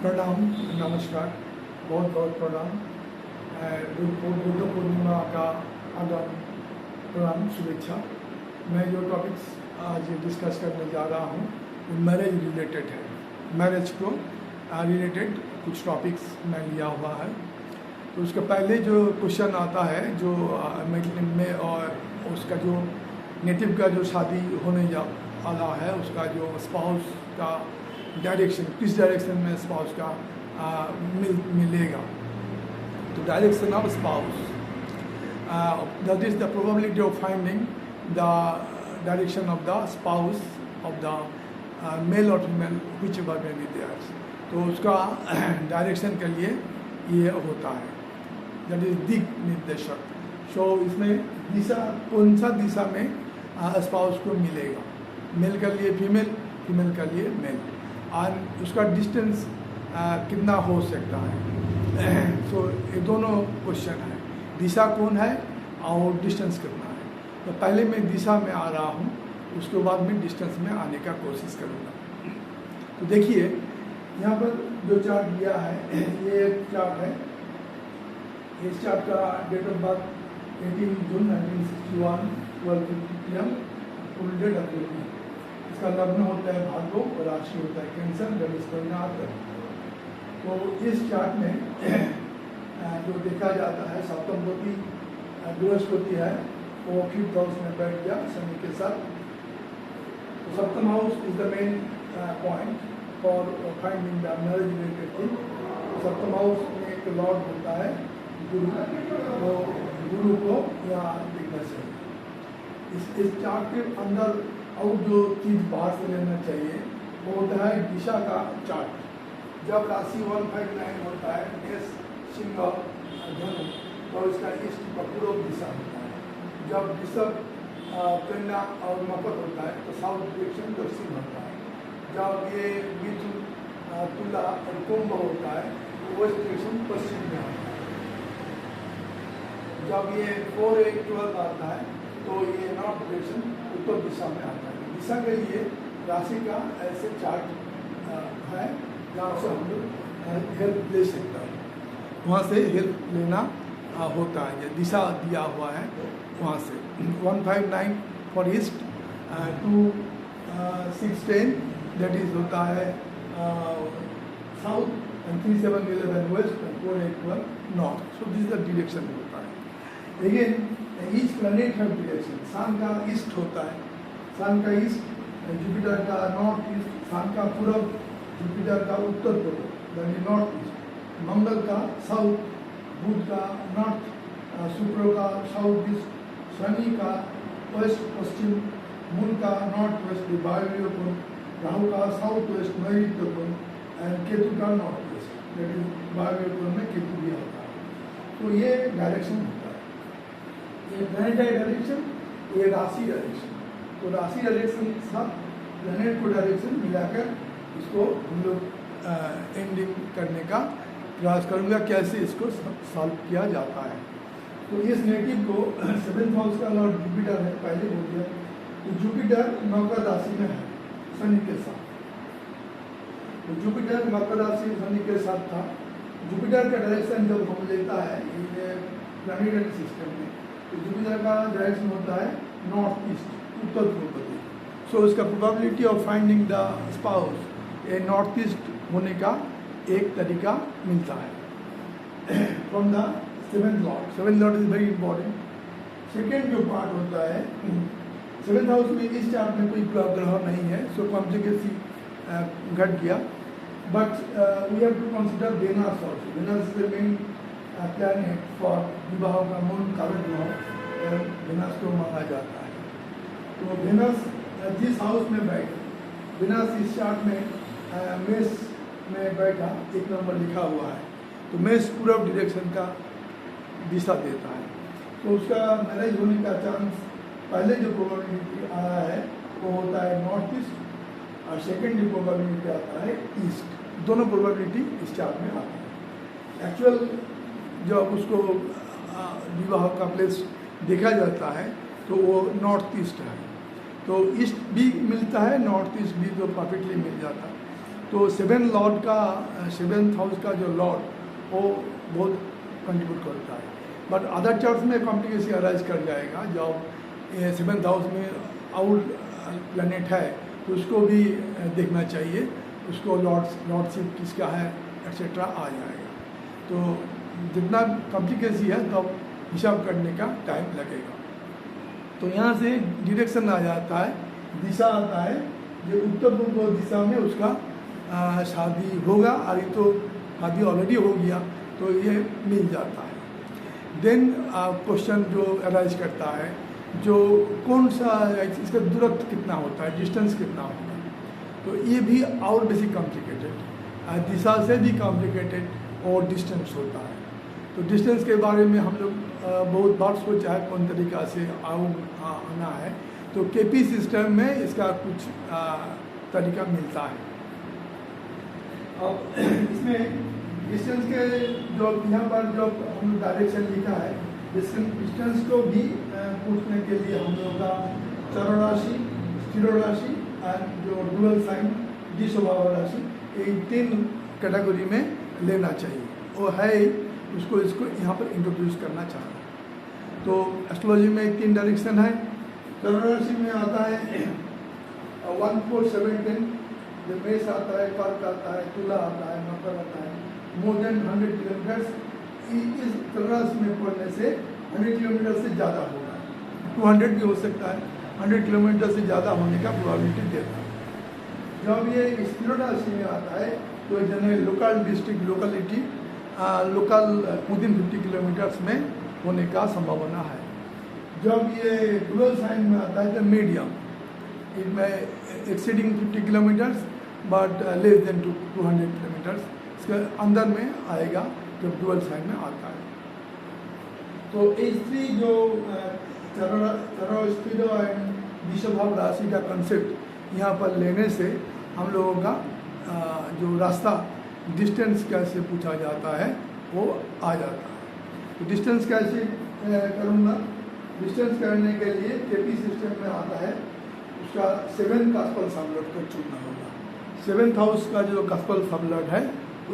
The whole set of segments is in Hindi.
प्रणाम, नमस्कार, बहुत बहुत प्रणाम। बुद्ध पूर्णिमा का आगाम प्रणाम, शुभेच्छा। मैं जो टॉपिक्स आज डिस्कस करने जा रहा हूँ वो मैरिज रिलेटेड है। मैरिज को रिलेटेड कुछ टॉपिक्स मैं लिया हुआ है। तो उसका पहले जो क्वेश्चन आता है जो में और उसका जो नेटिव का जो शादी होने जा वाला है उसका जो स्पाउस का डायरेक्शन, किस डायरेक्शन में स्पाउस का मिलेगा। तो direction of spouse, that is the probability of finding the direction of the spouse of the male और female which ever may be there. तो उसका डायरेक्शन के लिए ये होता है, दैट इज दिक निर्देशक। सो इसमें दिशा, कौन सा दिशा में स्पाउस को मिलेगा, मेल के लिए फीमेल, फीमेल के लिए मेल, और उसका डिस्टेंस कितना हो सकता है। सो ये दोनों क्वेश्चन है, दिशा कौन है और डिस्टेंस कितना है। तो पहले मैं दिशा में आ रहा हूँ, उसके बाद मैं डिस्टेंस में आने का कोशिश करूँगा। तो देखिए यहाँ पर जो चार्ट दिया है ये एक चार्ट है। इस चार्ट का date of birth 18 June 1961 12:50 PM, full date update. इसका लग्न होता है भाग्यो और राशि होता है कैंसर, गणित। तो इस चार्ट में जो देखा जाता है सप्तमपति बृहस्पति है, वो 5th हाउस में बैठ गया शनि के साथ। तो सप्तम house is the main point for finding the marriage related thing. सप्तम हाउस में एक लॉर्ड होता है गुरु, तो गुरु को यहाँ देखना चाहिए। इस चार्ट के अंदर और जो चीज़ बाहर से लेना चाहिए वो होता है दिशा का चार्ट। जब राशि 159 होता है मेष, सिंह, धनु, तो इसका ईस्ट का पूर्व दिशा होता है। जब वृषभ, कन्या और मकर होता है तो साउथ डायरेक्शन दक्षिण होता है। जब ये मिथुन, तुला और कुंभ होता है तो वेस्ट डायरेक्शन पश्चिम में होता है। जब ये 4, 8, 12 आता है तो ये नॉर्थ डायरेक्शन उत्तर दिशा में आता है। दिशा के लिए राशि का ऐसे चार्ट है जहाँ से हम लोग हेल्प ले सकते हैं, वहाँ से हेल्प लेना होता है। ये दिशा दिया हुआ है वहाँ से 159 फॉर ईस्ट, 2, 6, 10 दैट इज होता है south, and 3, 7, 11 west, and 4, 8, 12 north. So this is the direction होता है। लेकिन ईच प्लैनेट है डायरेक्शन। सन का ईस्ट होता है, सन का ईस्ट, जुपिटर का नॉर्थ ईस्ट, सन का पूर्व, जुपिटर का उत्तर पूर्व, यानी नॉर्थ ईस्ट, मंगल का साउथ, बुध का नॉर्थ, शुक्र का साउथ ईस्ट, शनि का वेस्ट पश्चिम, मून का नॉर्थ वेस्ट वायव्य कोण, राहु का साउथ वेस्ट नैऋत्य कोण, एंड केतु का नॉर्थ वेस्ट, दैट इज वायव्य कोण में केतु भी होता है। तो ये डायरेक्शन होता है, ये प्लैनेटरी डायरेक्शन, ये राशि डायरेक्शन। तो राशि डायरेक्शन के साथ प्लैनेट को डायरेक्शन मिलाकर इसको हम लोग एंडिंग करने का प्रयास करूँगा, कैसे इसको सॉल्व किया जाता है। तो इस नेटिव को 7th हाउस का लॉर्ड जुपिटर है, पहले बोल दिया। तो जुपिटर मकर राशि में है शनि के साथ। तो जुपिटर मकर राशि शनि के साथ था। जुपिटर का डायरेक्शन जब हम लेता है ये प्लैनेटरी सिस्टम में, तो जुपिटर का डायरेक्शन होता है नॉर्थ ईस्ट, उत्तर पूर्व। सो उसका probability of finding the spouse ये नॉर्थ ईस्ट होने का एक तरीका मिलता है from the 7th Lord. 7th Lord is very important. Second जो पार्ट होता है 7th हाउस में, इस चार्ट में कोई ग्रह नहीं है, सो कॉम्प्लिकेसी घट गया। But we have to consider Venus also. Venus is the main planet for विवाह का मूल कारण जो वेनस को माना जाता है। तो वेनस जिस हाउस में बैठे, वेनस इस चार्ट में मेष में बैठा, 1 नंबर लिखा हुआ है, तो मेष पूर्व डायरेक्शन का दिशा देता है। तो उसका मैरिज होने का चांस, पहले जो प्रोबेबिलिटी आया है वो होता है नॉर्थ ईस्ट, और सेकेंड जो प्रोबेबिलिटी आता है ईस्ट। दोनों प्रोबेबिलिटी इस चार्ट में आता है। एक्चुअल जब उसको विवाह का प्लेस देखा जाता है तो वो नॉर्थ ईस्ट है। तो ईस्ट भी मिलता है, नॉर्थ ईस्ट भी तो परफेक्टली मिल जाता है। तो 7th हाउस का जो लॉर्ड वो बहुत कंट्रीब्यूट करता है। बट अदर चार्ट्स में कॉम्प्लिकेशन अराइज कर जाएगा। जब 7th हाउस में आउट प्लैनेट है तो उसको भी देखना चाहिए, उसको लॉर्डशिप किसका है एक्सेट्रा आ जाएगा। तो जितना कॉम्प्लिकेसी है तब हिसाब करने का टाइम लगेगा। तो यहाँ से डायरेक्शन आ जाता है, दिशा आता है, जो उत्तर पूर्व दिशा में उसका शादी होगा, और ये तो शादी ऑलरेडी हो गया तो ये मिल जाता है। देन क्वेश्चन जो अराइज करता है, जो कौन सा इसका दूरत्व कितना होता है, डिस्टेंस कितना होता है, तो ये भी और बेसी कॉम्प्लिकेटेड, दिशा से भी कॉम्प्लिकेटेड और डिस्टेंस होता है। तो डिस्टेंस के बारे में हम लोग बहुत बार सोचा है कौन तरीका से आना है। तो केपी सिस्टम में इसका कुछ तरीका मिलता है। अब इसमें डिस्टेंस के जो यहाँ पर जो हम डायरेक्शन लिखा है, डिस्टेंस को भी पूछने के लिए हम लोग का चर राशि, स्थिर राशि और जो डुअल साइन द्विस्वभाव राशि, ये 3 कैटेगरी में लेना चाहिए। वो है उसको यहाँ पर इंट्रोड्यूस करना चाह रहा है। तो एस्ट्रोलॉजी में 3 डायरेक्शन है। चर राशि में आता है 1, 4, 7, 10, जब मेष आता है, कर्क आता है, तुला आता है, मकर आता है, मोर देन 100 किलोमीटर्स। इस चर राशि में पढ़ने से 100 किलोमीटर से ज़्यादा होगा, 200 भी हो सकता है, 100 किलोमीटर से ज़्यादा होने का प्रोबेबिलिटी देता है। जब ये स्थिर राशि में आता है तो general local district locality local within 50 kilometres में होने का संभावना है। जब ये डुअल साइन में आता है तो मीडियम, इनमें exceeding 50 kilometres but less than 200 kilometres, इसके अंदर में आएगा जब डुअल साइन में आता है। तो स्त्री जो स्थिर एंड द्विस्वभाव राशि का कंसेप्ट यहाँ पर लेने से हम लोगों का जो रास्ता डिस्टेंस कैसे पूछा जाता है वो आ जाता है। तो डिस्टेंस कैसे करूँगा, डिस्टेंस करने के लिए केपी सिस्टम में आता है, उसका 7th कास्पल सबलॉट को चुनना होगा। 7th हाउस का जो कास्पल सबलॉट है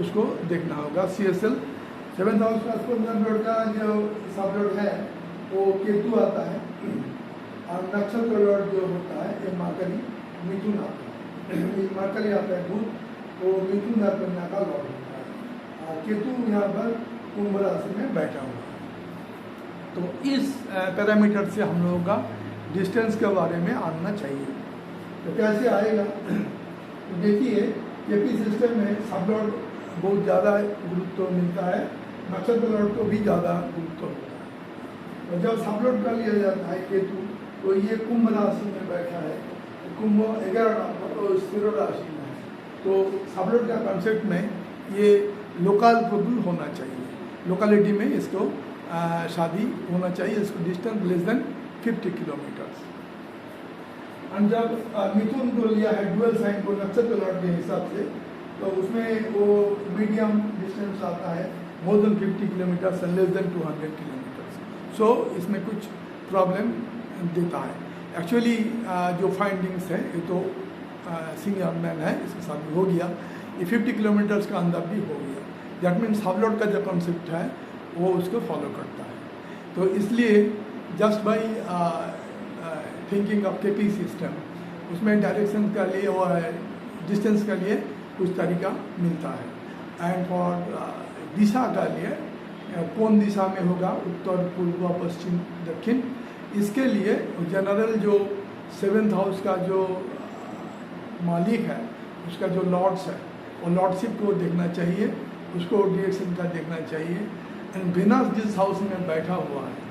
उसको देखना होगा। CSL 7th हाउस कास्पल सबलॉट का जो सबलॉट है वो केतु आता है, और नक्षत्र लॉर्ड जो होता है ये मरकरी मिथुन आता है। मरकरी आता है बुध, तो मिथुन और कन्या का लॉर्ड होता है, और केतु यहाँ पर कुंभ राशि में बैठा हुआ है। तो इस पैरामीटर से हम लोगों का डिस्टेंस के बारे में आना चाहिए। तो कैसे आएगा, तो देखिए केपी सिस्टम में सबलॉर्ड बहुत ज़्यादा गुरुत्व मिलता है, नक्षत्र लॉर्ड को भी ज़्यादा गुरुत्व मिलता है। तो जब सबलॉर्ड का लिया जाता है केतु, तो ये कुंभ राशि में बैठा है, कुंभ 11 तो स्थिर राशि में है। तो सबलॉर्ड का कंसेप्ट में ये लोकल प्रोड्यूस होना चाहिए, लोकेलिटी में इसको शादी होना चाहिए, इसको डिस्टेंस लेस देन 50 किलोमीटर्स। और जब मिथुन को लिया है डुअल साइन को नक्षत्र लॉर्ड के हिसाब से, तो उसमें वो मीडियम डिस्टेंस आता है, more than 50 kilometres and less than 200 kilometres. So इसमें कुछ प्रॉब्लम देता है। एक्चुअली जो फाइंडिंग्स है ये तो सीनियर मैन है, इसके साथ भी हो गया, ये 50 किलोमीटर्स का अंदर भी हो गया। दैट मीन्स सबलॉर्ड का जो कॉन्सेप्ट है वो उसको फॉलो करता है। तो इसलिए just by thinking of KP system, उसमें डायरेक्शन का लिए और डिस्टेंस के लिए कुछ तरीका मिलता है। एंड फॉर दिशा का लिए कौन दिशा में होगा, उत्तर, पूर्व, पश्चिम, दक्षिण, इसके लिए जनरल जो 7th हाउस का जो मालिक है, उसका जो लॉर्ड्स है, वो लॉर्डशिप को देखना चाहिए, उसको डायरेक्शन का देखना चाहिए। एंड विनस जिस हाउस में बैठा हुआ है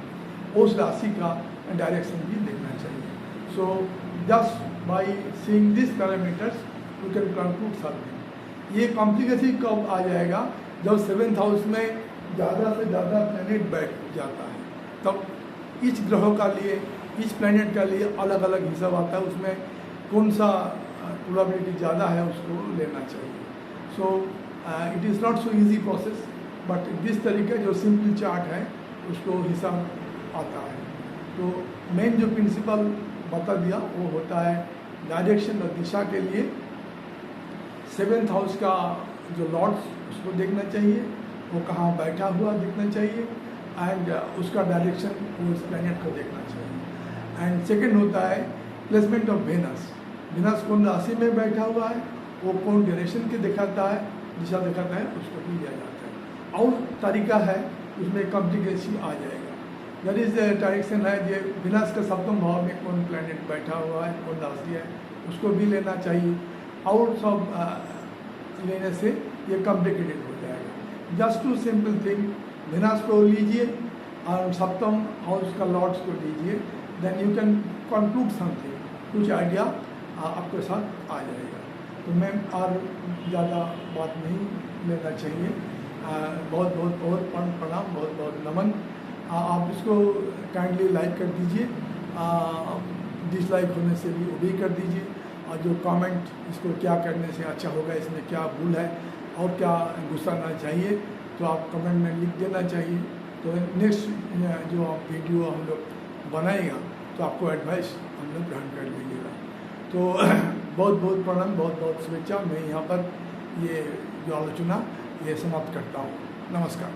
उस राशि का डायरेक्शन भी देखना चाहिए। So just by seeing this parameters you can conclude something. ये कॉम्प्लिकेशन कब आ जाएगा, जब 7th हाउस में ज़्यादा से ज़्यादा प्लैनेट बैठ जाता है, तब इस ग्रहों का लिए, इस प्लैनेट का लिए अलग अलग हिसाब आता है, उसमें कौन सा प्रोबेबिलिटी ज़्यादा है उसको लेना चाहिए। So it is not so easy process, but जिस तरीके जो सिंपल चार्ट है उसको हिसाब आता है। तो मेन जो प्रिंसिपल बता दिया वो होता है डायरेक्शन और दिशा के लिए 7th हाउस का जो लॉर्ड्स उसको देखना चाहिए, वो कहाँ बैठा हुआ देखना चाहिए, एंड उसका डायरेक्शन वो इस प्लैनेट को देखना चाहिए। एंड सेकंड होता है प्लेसमेंट ऑफ वेनस। वेनस कौन राशि में बैठा हुआ है, वो कौन डायरेक्शन के दिखाता है, दिशा दिखाता है, उसको भी लिया जाता है। और तरीका है उसमें कॉम्प्लिकेसी आ जाएगा। दैट इज डायरेक्शन है ये वेनस का सप्तम भाव में कौन प्लैनेट बैठा हुआ है, कौन राशि है, उसको भी लेना चाहिए। और सब लेने से ये कॉम्प्लिकेटेड हो जाएगा। Just to simple thing, Venus को लीजिए और सप्तम हाउस का लॉर्ड्स को लीजिए, then you can conclude something, कुछ आइडिया आपके साथ आ जाएगा। तो मैं और ज़्यादा बात नहीं लेना चाहिए। बहुत बहुत बहुत प्रणाम, बहुत बहुत नमन। आप इसको काइंडली लाइक कर दीजिए, डिसलाइक होने से भी वो भी कर दीजिए, और जो कमेंट इसको क्या करने से अच्छा होगा, इसमें क्या भूल है और क्या गुस्साना चाहिए, तो आप कमेंट में लिख देना चाहिए। तो नेक्स्ट जो आप वीडियो हम लोग बनाएगा तो आपको एडवाइस हम लोग ग्रहण कर लीजिएगा। तो बहुत बहुत प्रणाम, बहुत बहुत शुभेच्छा। मैं यहाँ पर ये जो आलोचना ये समाप्त करता हूँ। नमस्कार।